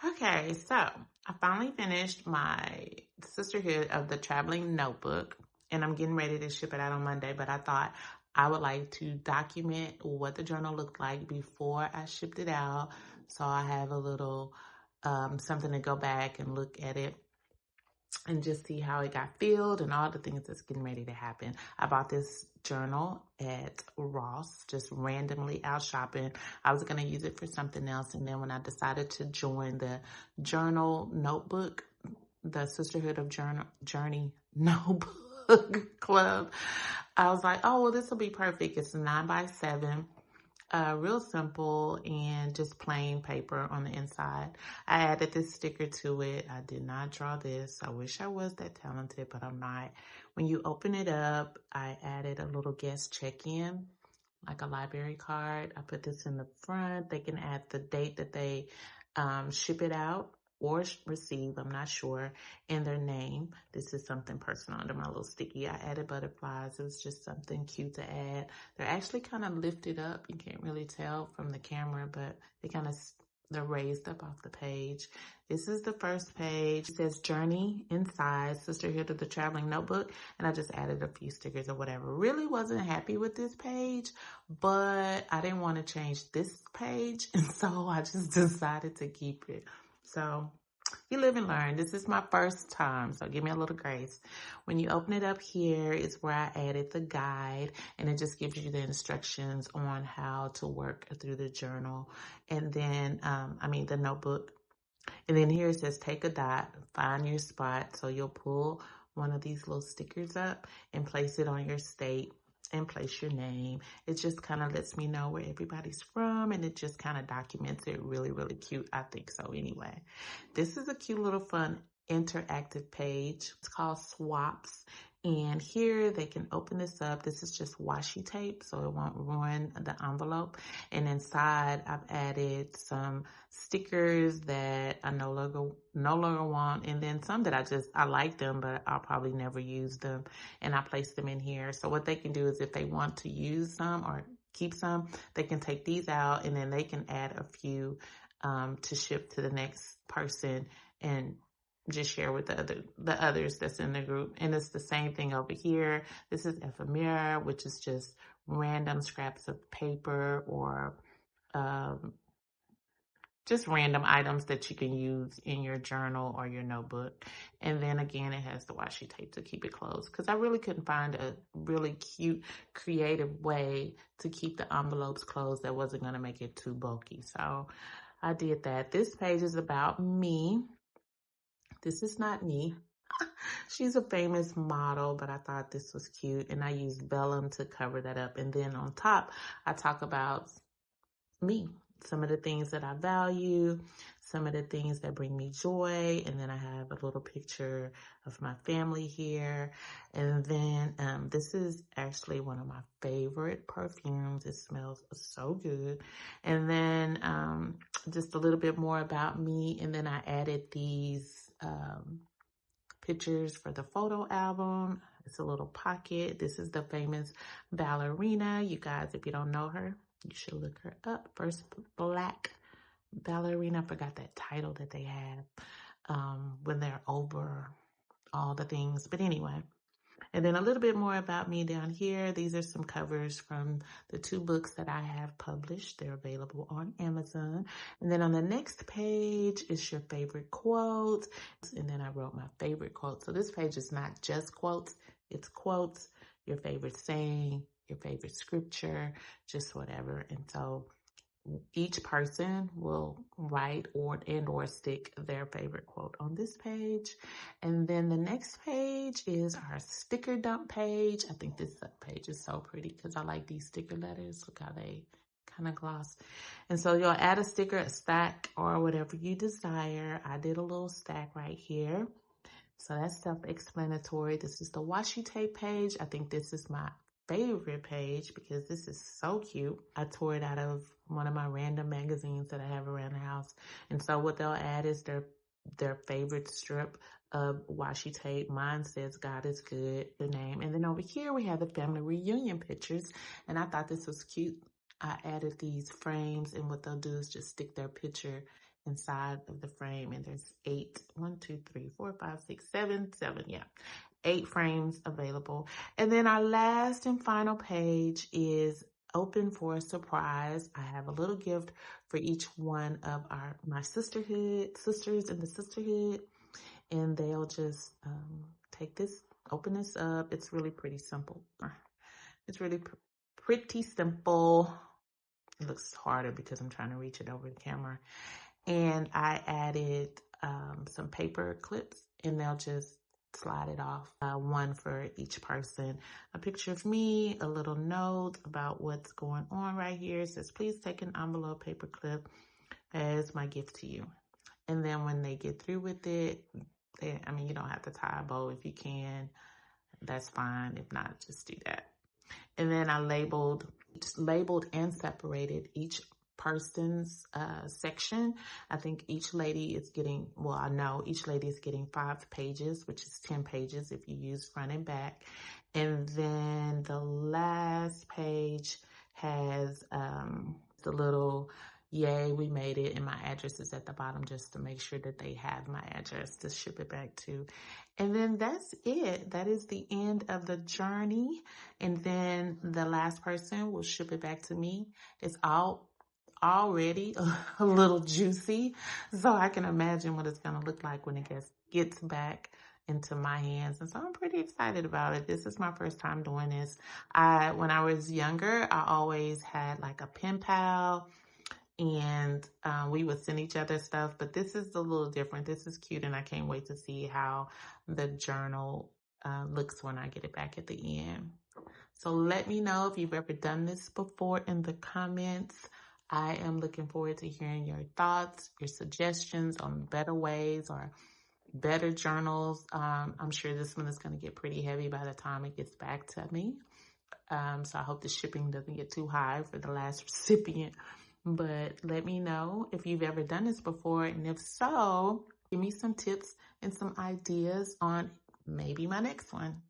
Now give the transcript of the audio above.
Okay, so I finally finished my Sisterhood of the Traveling Notebook, and I'm getting ready to ship it out on Monday. But I thought I would like to document what the journal looked like before I shipped it out, so I have a little something to go back and look at it and just see how it got filled and all the things that's getting ready to happen. I bought this journal at Ross, just randomly out shopping. I was going to use it for something else. And then when I decided to join the journal notebook, the Sisterhood of Journey Notebook Club, I was like, oh, well, this will be perfect. It's a 9x7. Real simple and just plain paper on the inside. I added this sticker to it. I did not draw this. I wish I was that talented, but I'm not. When you open it up, I added a little guest check-in, like a library card. I put this in the front. They can add the date that they ship it out or receive, I'm not sure, and their name. This is something personal under my little sticky. I added butterflies. It was just something cute to add. They're actually kind of lifted up. You can't really tell from the camera, but they're raised up off the page. This is the first page. It says Journey Inside, Sisterhood of the Traveling Notebook. And I just added a few stickers or whatever. Really wasn't happy with this page, but I didn't want to change this page. And so I just decided to keep it. So you live and learn. This is my first time, so give me a little grace. When you open it up, here is where I added the guide, and it just gives you the instructions on how to work through the journal, and then, the notebook. And then here it says, take a dot, find your spot. So you'll pull one of these little stickers up and place it on your state and place your name. It just kind of lets me know where everybody's from, and it just kind of documents it really, really cute. I think so anyway. This is a cute little fun interactive page. It's called Swaps. And here they can open this up. This is just washi tape, so it won't ruin the envelope. And inside I've added some stickers that I no longer want, and then some that I like them, but I'll probably never use them, and I place them in here. So what they can do is if they want to use some or keep some, they can take these out, and then they can add a few to ship to the next person and just share with the others that's in the group. And it's the same thing over here. This is ephemera, which is just random scraps of paper or just random items that you can use in your journal or your notebook. And then again, it has the washi tape to keep it closed, because I really couldn't find a really cute, creative way to keep the envelopes closed that wasn't going to make it too bulky. So I did that. This page is about me. This is not me. She's a famous model, but I thought this was cute, and I used vellum to cover that up. And then on top, I talk about me, some of the things that I value, some of the things that bring me joy, and then I have a little picture of my family here. And then this is actually one of my favorite perfumes. It smells so good. And then just a little bit more about me, and then I added these pictures for the photo album. It's a little pocket. This is the famous ballerina. You guys, if you don't know her, you should look her up. First black ballerina. I forgot that title that they have when they're over all the things. But anyway, and then a little bit more about me down here. These are some covers from the 2 books that I have published. They're available on Amazon. And then on the next page is your favorite quote. And then I wrote my favorite quote. So this page is not just quotes. It's quotes, your favorite saying, your favorite scripture, just whatever. And so each person will write or stick their favorite quote on this page. And then the next page is our sticker dump page. I think this page is so pretty because I like these sticker letters. Look how they kind of gloss. And so you'll add a sticker, a stack, or whatever you desire. I did a little stack right here. So that's self-explanatory. This is the washi tape page. I think this is my favorite page because this is so cute. I tore it out of one of my random magazines that I have around the house. And so what they'll add is their favorite strip of washi tape. Mine says God is good, the name. And then over here we have the family reunion pictures. And I thought this was cute. I added these frames, and what they'll do is just stick their picture inside of the frame, and there's 8, 1, 2, 3, 4, 5, 6, 7, 7, yeah, 8 frames available. And then our last and final page is open for a surprise. I have a little gift for each one of my sisters in the sisterhood, and they'll just take this, open this up. It's really pretty simple. It's really pretty simple. It looks harder because I'm trying to reach it over the camera. And I added some paper clips, and they'll just slide it off. One for each person. A picture of me, a little note about what's going on right here. It says, please take an envelope paper clip as my gift to you. And then when they get through with it, you don't have to tie a bow. If you can, that's fine. If not, just do that. And then I labeled and separated each person's section. I think each lady is getting, I know each lady is getting 5 pages, which is 10 pages if you use front and back. And then the last page has the little yay, we made it, and my address is at the bottom just to make sure that they have my address to ship it back to. And then that's it. That is the end of the journey. And then the last person will ship it back to me. It's already a little juicy, so I can imagine what it's going to look like when it gets back into my hands. And so I'm pretty excited about it. This is my first time doing this. When I was younger, I always had like a pen pal, and we would send each other stuff, but this is a little different. This is cute, and I can't wait to see how the journal looks when I get it back at the end. So let me know if you've ever done this before in the comments. I am looking forward to hearing your thoughts, your suggestions on better ways or better journals. I'm sure this one is going to get pretty heavy by the time it gets back to me. So I hope the shipping doesn't get too high for the last recipient. But let me know if you've ever done this before. And if so, give me some tips and some ideas on maybe my next one.